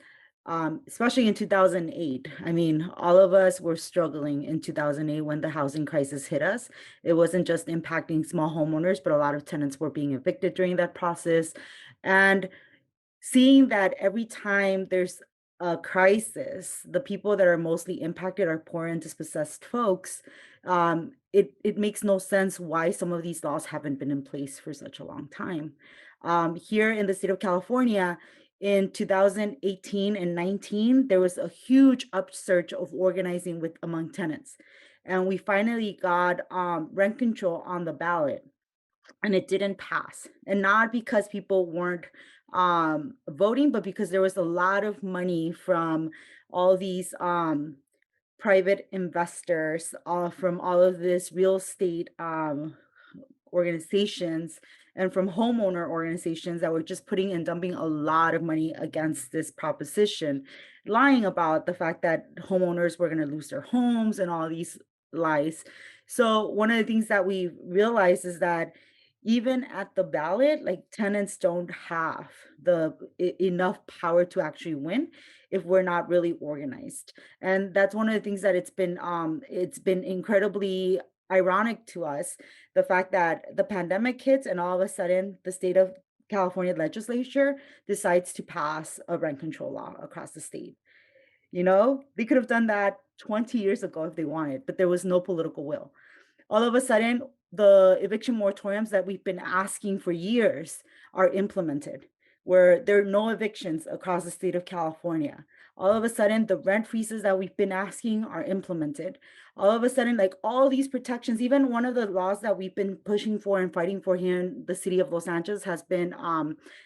especially in 2008. I mean, all of us were struggling in 2008 when the housing crisis hit us. It wasn't just impacting small homeowners, but a lot of tenants were being evicted during that process. And seeing that every time there's a crisis, the people that are mostly impacted are poor and dispossessed folks, it makes no sense why some of these laws haven't been in place for such a long time. Here in the state of California, in 2018 and 19, there was a huge upsurge of organizing among tenants. And we finally got rent control on the ballot, and it didn't pass. And not because people weren't voting, but because there was a lot of money from all these private investors, from all of this real estate organizations and from homeowner organizations that were just putting and dumping a lot of money against this proposition, lying about the fact that homeowners were going to lose their homes and all these lies. So one of the things that we realized is that even at the ballot, like tenants don't have the enough power to actually win if we're not really organized. And that's one of the things that it's been incredibly ironic to us, the fact that the pandemic hits and all of a sudden the state of California legislature decides to pass a rent control law across the state. You know, they could have done that 20 years ago if they wanted, but there was no political will. All of a sudden, the eviction moratoriums that we've been asking for years are implemented, where there are no evictions across the state of California. All of a sudden, the rent freezes that we've been asking are implemented. All of a sudden, like all these protections, even one of the laws that we've been pushing for and fighting for here in the city of Los Angeles has been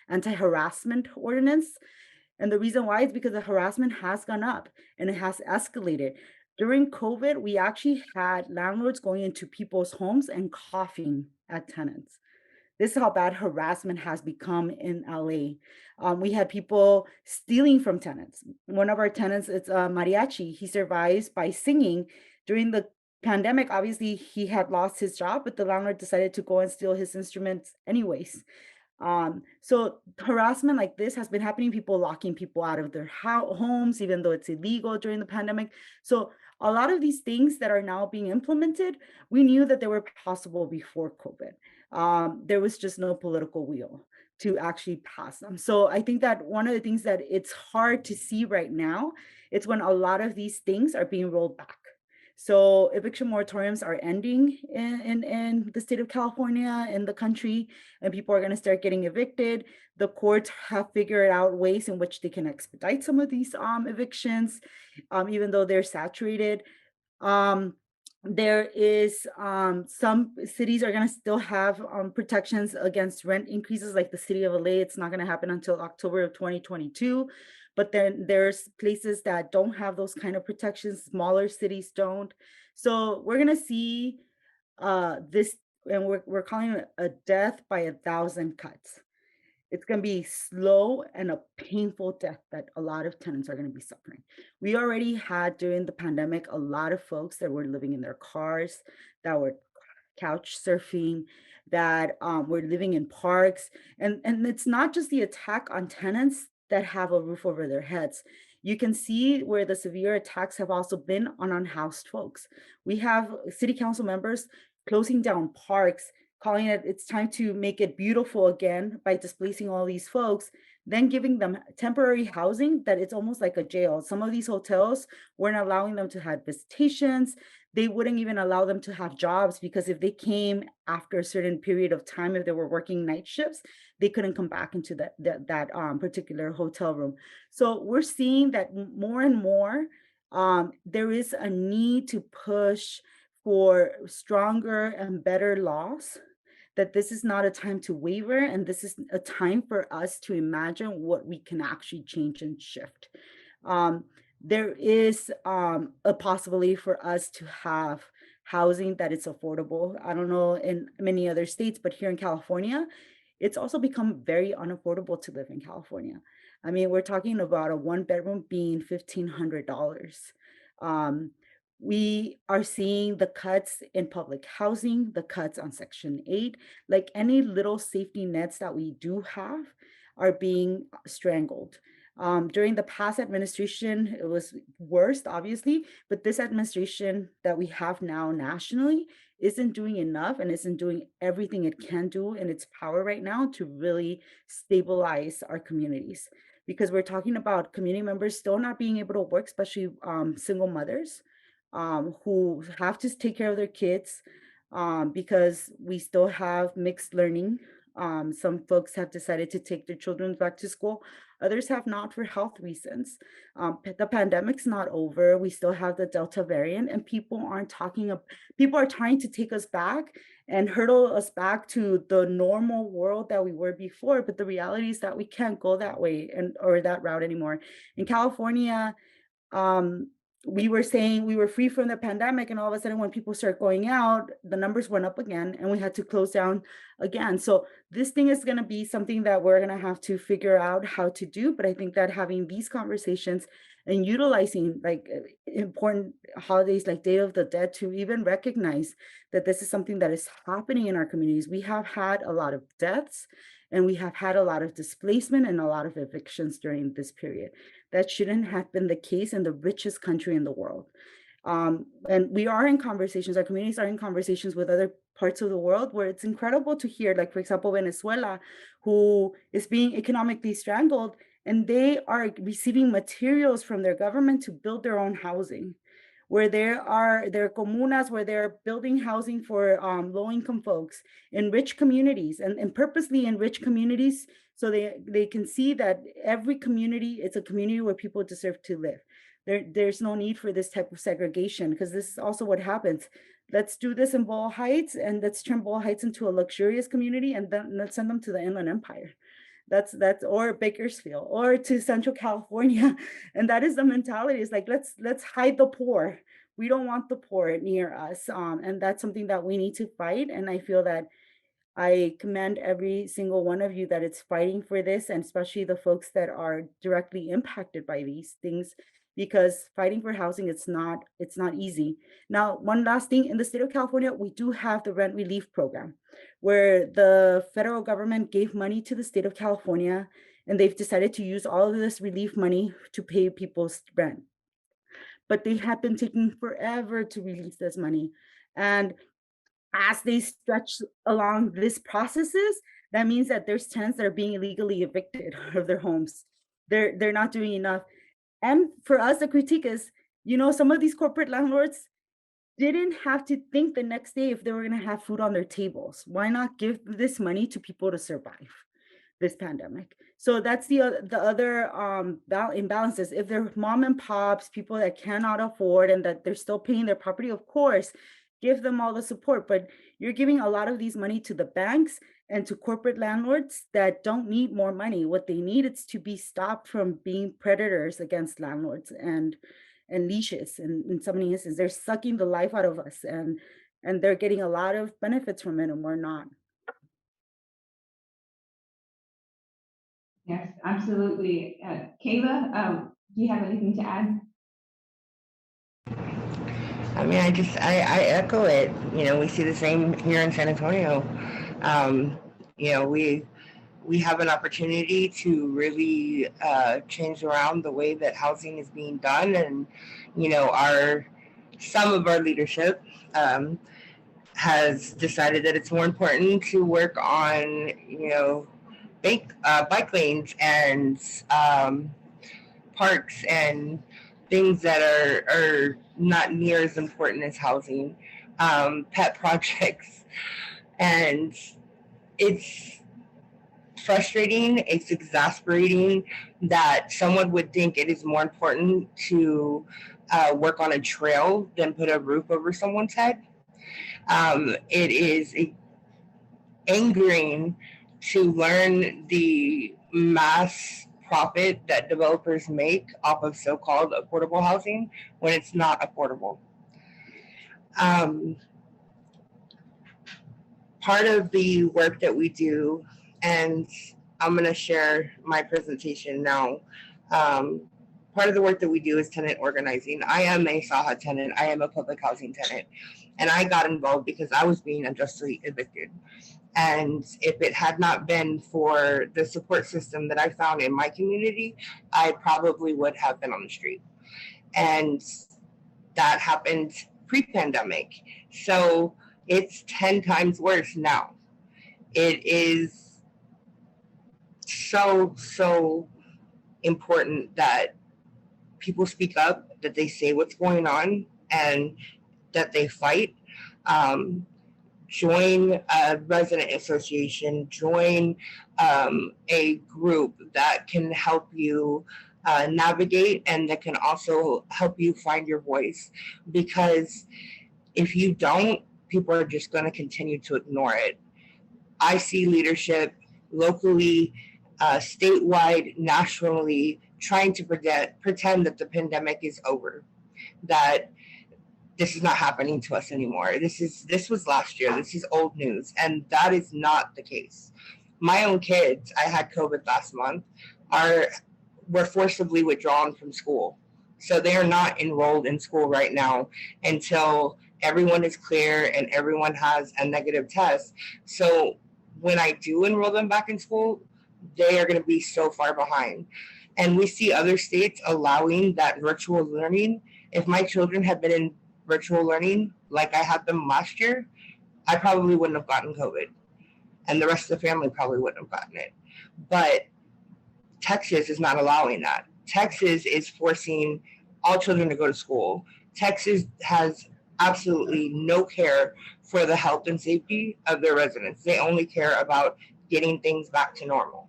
Anti-Harassment Ordinance. And the reason why is because the harassment has gone up and it has escalated. During COVID, we actually had landlords going into people's homes and coughing at tenants. This is how bad harassment has become in LA. We had people stealing from tenants. One of our tenants, it's mariachi. He survives by singing. During the pandemic, obviously, he had lost his job, but the landlord decided to go and steal his instruments anyways. So harassment like this has been happening, people locking people out of their homes, even though it's illegal during the pandemic. So a lot of these things that are now being implemented, we knew that they were possible before COVID. There was just no political will to actually pass them. So I think that one of the things that it's hard to see right now, it's when a lot of these things are being rolled back. So eviction moratoriums are ending in the state of California, in the country, and people are going to start getting evicted. The courts have figured out ways in which they can expedite some of these evictions, even though they're saturated. There is some cities are going to still have protections against rent increases, like the city of LA. It's not going to happen until October of 2022. But then there's places that don't have those kind of protections. Smaller cities don't. So we're going to see this, and we're calling it a death by 1,000 cuts. It's going to be slow and a painful death that a lot of tenants are going to be suffering. We already had during the pandemic a lot of folks that were living in their cars, that were couch surfing, that were living in parks. And it's not just the attack on tenants that have a roof over their heads. You can see where the severe attacks have also been on unhoused folks. We have city council members closing down parks, calling it's time to make it beautiful again by displacing all these folks, then giving them temporary housing that it's almost like a jail. Some of these hotels weren't allowing them to have visitations. They wouldn't even allow them to have jobs, because if they came after a certain period of time, if they were working night shifts, they couldn't come back into that particular hotel room. So we're seeing that more and more there is a need to push for stronger and better laws, that this is not a time to waver, and this is a time for us to imagine what we can actually change and shift. There is a possibility for us to have housing that is affordable. I don't know in many other states, but here in California, it's also become very unaffordable to live in California. I mean, we're talking about a one bedroom being $1,500. We are seeing the cuts in public housing, the cuts on Section 8, like any little safety nets that we do have are being strangled. During the past administration, it was worse, obviously, but this administration that we have now nationally isn't doing enough and isn't doing everything it can do in its power right now to really stabilize our communities. Because we're talking about community members still not being able to work, especially single mothers who have to take care of their kids because we still have mixed learning. Some folks have decided to take their children back to school. Others have not for health reasons. The pandemic's not over. We still have the Delta variant, and people are trying to take us back and hurdle us back to the normal world that we were before. But the reality is that we can't go that way or that route anymore. In California, we were saying we were free from the pandemic, and all of a sudden when people start going out, the numbers went up again and we had to close down again. So this thing is going to be something that we're going to have to figure out how to do. But I think that having these conversations and utilizing like important holidays like Day of the Dead to even recognize that this is something that is happening in our communities. We have had a lot of deaths, and we have had a lot of displacement and a lot of evictions during this period. That shouldn't have been the case in the richest country in the world. And we are in conversations, our communities are in conversations with other parts of the world where it's incredible to hear, like, for example, Venezuela, who is being economically strangled, and they are receiving materials from their government to build their own housing, where there are comunas where they're building housing for low-income folks in rich communities, and purposely in rich communities, so they can see that every community is a community where people deserve to live. There's no need for this type of segregation, because this is also what happens. Let's do this in Boyle Heights, and let's turn Boyle Heights into a luxurious community, and then let's send them to the Inland Empire. That's or Bakersfield or to Central California. And that is the mentality. It's like, let's hide the poor. We don't want the poor near us. And that's something that we need to fight. And I feel that I commend every single one of you that it's fighting for this, and especially the folks that are directly impacted by these things, because fighting for housing, it's not easy. Now, one last thing, in the state of California, we do have the rent relief program, where the federal government gave money to the state of California, and they've decided to use all of this relief money to pay people's rent. But they have been taking forever to release this money. And as they stretch along these processes, that means that there's tenants that are being illegally evicted out of their homes. They're not doing enough. And for us, the critique is, some of these corporate landlords didn't have to think the next day if they were going to have food on their tables. Why not give this money to people to survive this pandemic? So that's the other imbalances. If they're mom and pops, people that cannot afford and that they're still paying their property, of course, give them all the support. But you're giving a lot of these money to the banks and to corporate landlords that don't need more money. What they need is to be stopped from being predators against landlords and leashes. And in so many instances, they're sucking the life out of us, and they're getting a lot of benefits from it, and we're not. Yes, absolutely. Kayla, do you have anything to add? I mean, I echo it. We see the same here in San Antonio. We have an opportunity to really change around the way that housing is being done, and some of our leadership has decided that it's more important to work on bike lanes and parks and things that are not near as important as housing, pet projects. And it's frustrating, it's exasperating that someone would think it is more important to work on a trail than put a roof over someone's head. It is angering to learn the mass profit that developers make off of so-called affordable housing when it's not affordable. Part of the work that we do, and I'm going to share my presentation now. Part of the work that we do is tenant organizing. I am a SAHA tenant. I am a public housing tenant. And I got involved because I was being unjustly evicted. And if it had not been for the support system that I found in my community, I probably would have been on the street. And that happened pre-pandemic. So it's 10 times worse now. It is so important that people speak up, that they say what's going on, and that they fight. Join a resident association, join a group that can help you navigate, and that can also help you find your voice. Because if you don't, people are just going to continue to ignore it. I see leadership locally, statewide, nationally, trying to pretend that the pandemic is over. that this is not happening to us anymore. This was last year. This is old news, and that is not the case. My own kids, I had COVID last month, were forcibly withdrawn from school. So they are not enrolled in school right now until everyone is clear and everyone has a negative test. So when I do enroll them back in school, they are going to be so far behind. And we see other states allowing that virtual learning. If my children had been in virtual learning like I had them last year, I probably wouldn't have gotten COVID. And the rest of the family probably wouldn't have gotten it. But Texas is not allowing that. Texas is forcing all children to go to school. Texas has absolutely no care for the health and safety of their residents. They only care about getting things back to normal.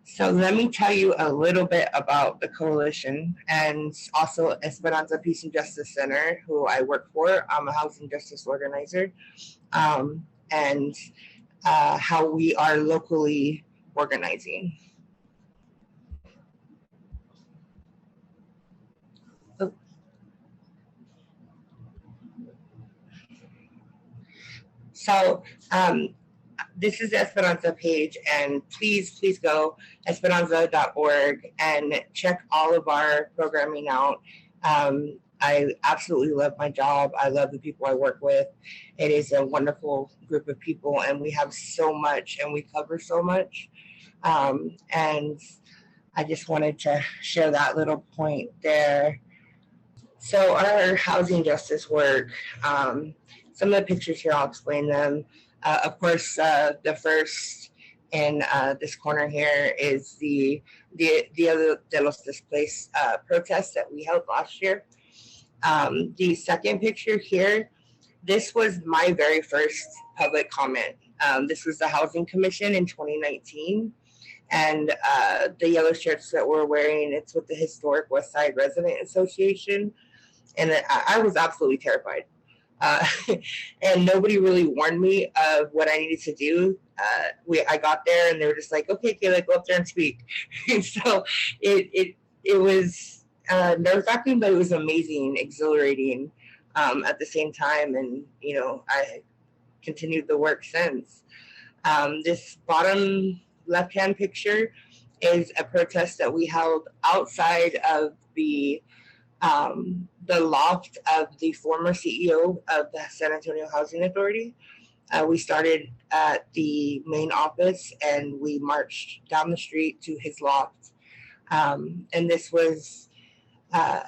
So let me tell you a little bit about the coalition and also Esperanza Peace and Justice Center, who I work for. I'm a housing justice organizer, and how we are locally organizing. So this is the Esperanza page, and please go esperanza.org and check all of our programming out. I absolutely love my job. I love the people I work with. It is a wonderful group of people, and we have so much, and we cover so much. And I just wanted to share that little point there. So our housing justice work, some of the pictures here, I'll explain them. Of course, the first in this corner here is the Dia de los Displaced protest that we held last year. The second picture here, this was my very first public comment. This was the Housing Commission in 2019. And the yellow shirts that we're wearing, it's with the Historic West Side Resident Association. And I was absolutely terrified. And nobody really warned me of what I needed to do. I got there and they were just like, okay, Kayla, go up there and speak. So it was nerve-wracking, but it was amazing, exhilarating at the same time. And, you know, I continued the work since. This bottom left-hand picture is a protest that we held outside of the loft of the former CEO of the San Antonio Housing Authority. We started at the main office and we marched down the street to his loft. And this was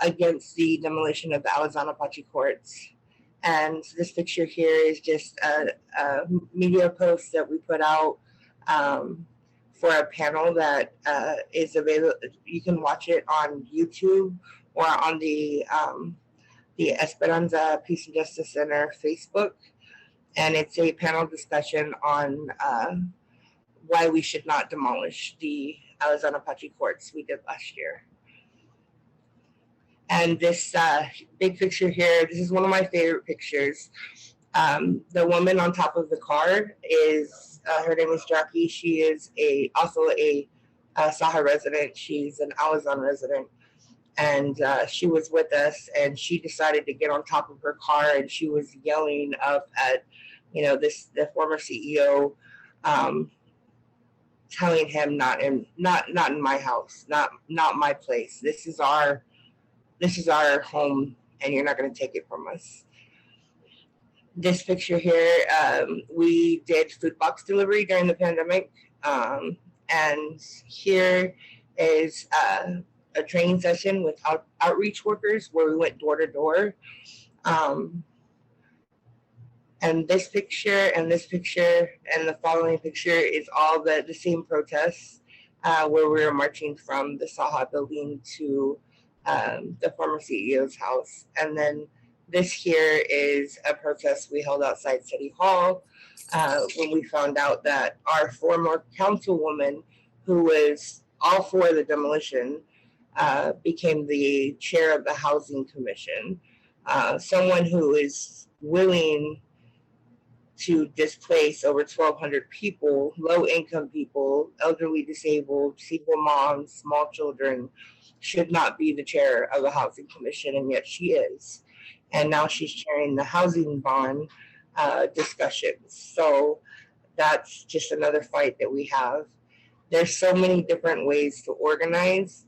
against the demolition of the Alexander Apache courts. And this picture here is just a media post that we put out for a panel that is available. You can watch it on YouTube or on the Esperanza Peace and Justice Center Facebook. And it's a panel discussion on why we should not demolish the Alexander Apache courts we did last year. And this big picture here, this is one of my favorite pictures. The woman on top of the car is, her name is Jackie. She is also a Saha resident. She's an Alazan resident. And she was with us, and she decided to get on top of her car, and she was yelling up at, you know, the former CEO, telling him not in my house, not my place. This is our home, and you're not going to take it from us. This picture here, we did food box delivery during the pandemic, and here is a training session with outreach workers where we went door to door. And this picture and this picture and the following picture is all the same protests where we were marching from the Saha building to the former CEO's house. And then this here is a protest we held outside City Hall when we found out that our former councilwoman, who was all for the demolition, became the chair of the Housing Commission. Someone who is willing to displace over 1,200 people, low-income people, elderly, disabled, single moms, small children, should not be the chair of a housing commission, and yet she is. And now she's chairing the housing bond discussions. So that's just another fight that we have. There's so many different ways to organize,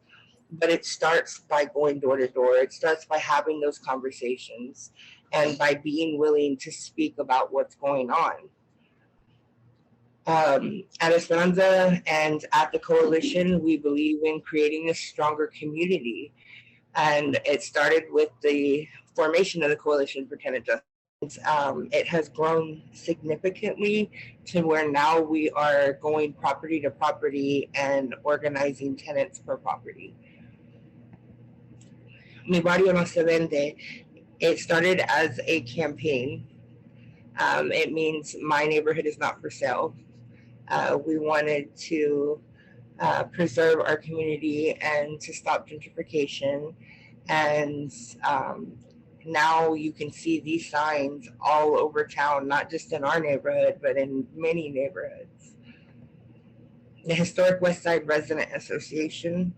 but it starts by going door to door. It starts by having those conversations and by being willing to speak about what's going on. At Esperanza and at the coalition, we believe in creating a stronger community. And it started with the formation of the Coalition for Tenant Justice. It has grown significantly to where now we are going property to property and organizing tenants per property. Mi barrio no se vende. It started as a campaign. It means my neighborhood is not for sale. We wanted to preserve our community and to stop gentrification. And now you can see these signs all over town, not just in our neighborhood, but in many neighborhoods. The Historic West Side Resident Association,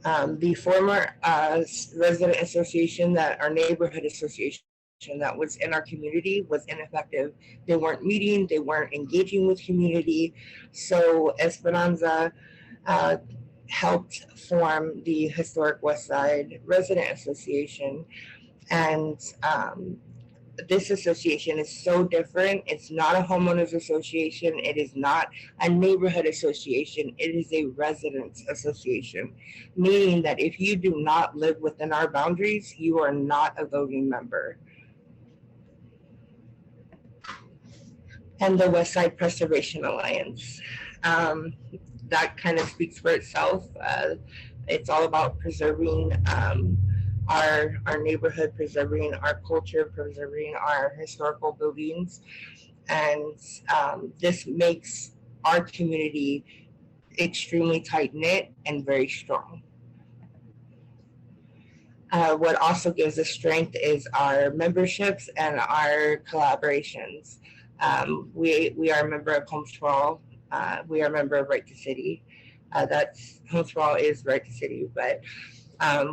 the former resident association, that our neighborhood association that was in our community, was ineffective. They weren't meeting, they weren't engaging with community. So Esperanza helped form the Historic West Side Resident Association. And this association is so different. It's not a homeowners association. It is not a neighborhood association. It is a residents association, meaning that if you do not live within our boundaries, you are not a voting member. And the West Side Preservation Alliance. That kind of speaks for itself. It's all about preserving our neighborhood, preserving our culture, preserving our historical buildings. And this makes our community extremely tight-knit and very strong. What also gives us strength is our memberships and our collaborations. We are a member of Homes for All. We are a member of Right to City. That's Homes for All is Right to City, but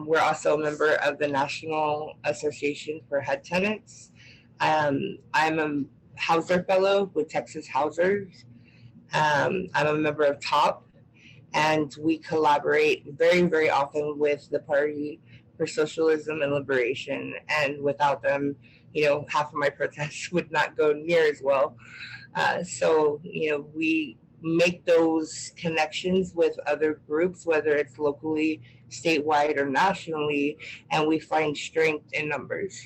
we're also a member of the National Association for Head Tenants. I'm a Hauser Fellow with Texas Housers. I'm a member of TOP, and we collaborate very, very often with the Party for Socialism and Liberation. And without them, half of my protests would not go near as well. So, we make those connections with other groups, whether it's locally, statewide, or nationally, and we find strength in numbers.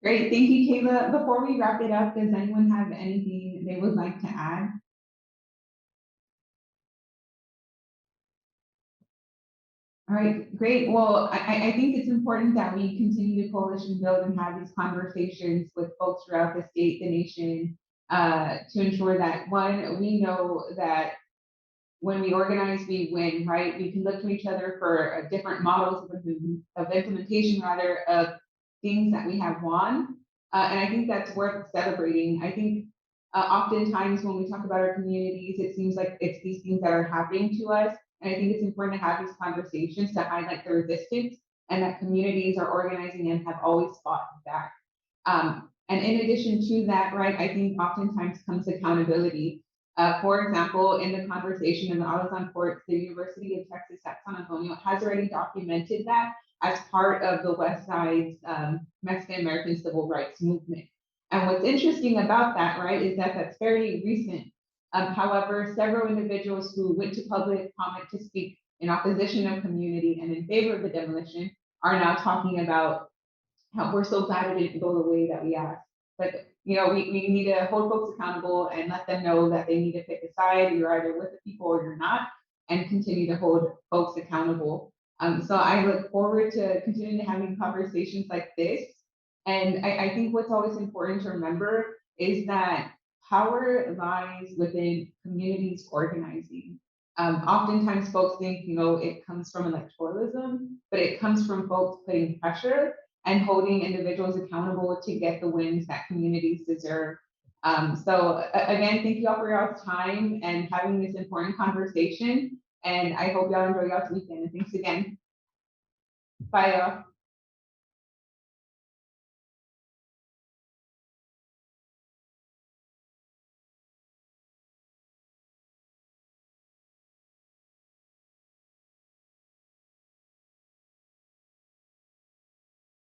Great, thank you, Kayla. Before we wrap it up, does anyone have anything they would like to add? All right, great. Well, I think it's important that we continue to coalition build and have these conversations with folks throughout the state, the nation, to ensure that, one, we know that when we organize, we win, right? We can look to each other for different models of implementation, rather, of things that we have won. And I think that's worth celebrating. I think oftentimes when we talk about our communities, it seems like it's these things that are happening to us. And I think it's important to have these conversations to highlight the resistance and that communities are organizing and have always fought back. And in addition to that, right, I think oftentimes comes accountability. For example, in the conversation in the Alazan Court, the University of Texas at San Antonio has already documented that as part of the West Side's Mexican American Civil Rights Movement. And what's interesting about that, right, is that that's very recent. However, several individuals who went to public comment to speak in opposition of community and in favor of the demolition are now talking about how we're so glad it didn't go the way that we asked. But we need to hold folks accountable and let them know that they need to pick a side. You're either with the people or you're not, and continue to hold folks accountable. So I look forward to continuing to having conversations like this. And I think what's always important to remember is that power lies within communities organizing. Oftentimes folks think, it comes from electoralism, but it comes from folks putting pressure and holding individuals accountable to get the wins that communities deserve. So again, thank you all for your time and having this important conversation. And I hope y'all enjoy y'all's weekend, and thanks again. Bye, y'all.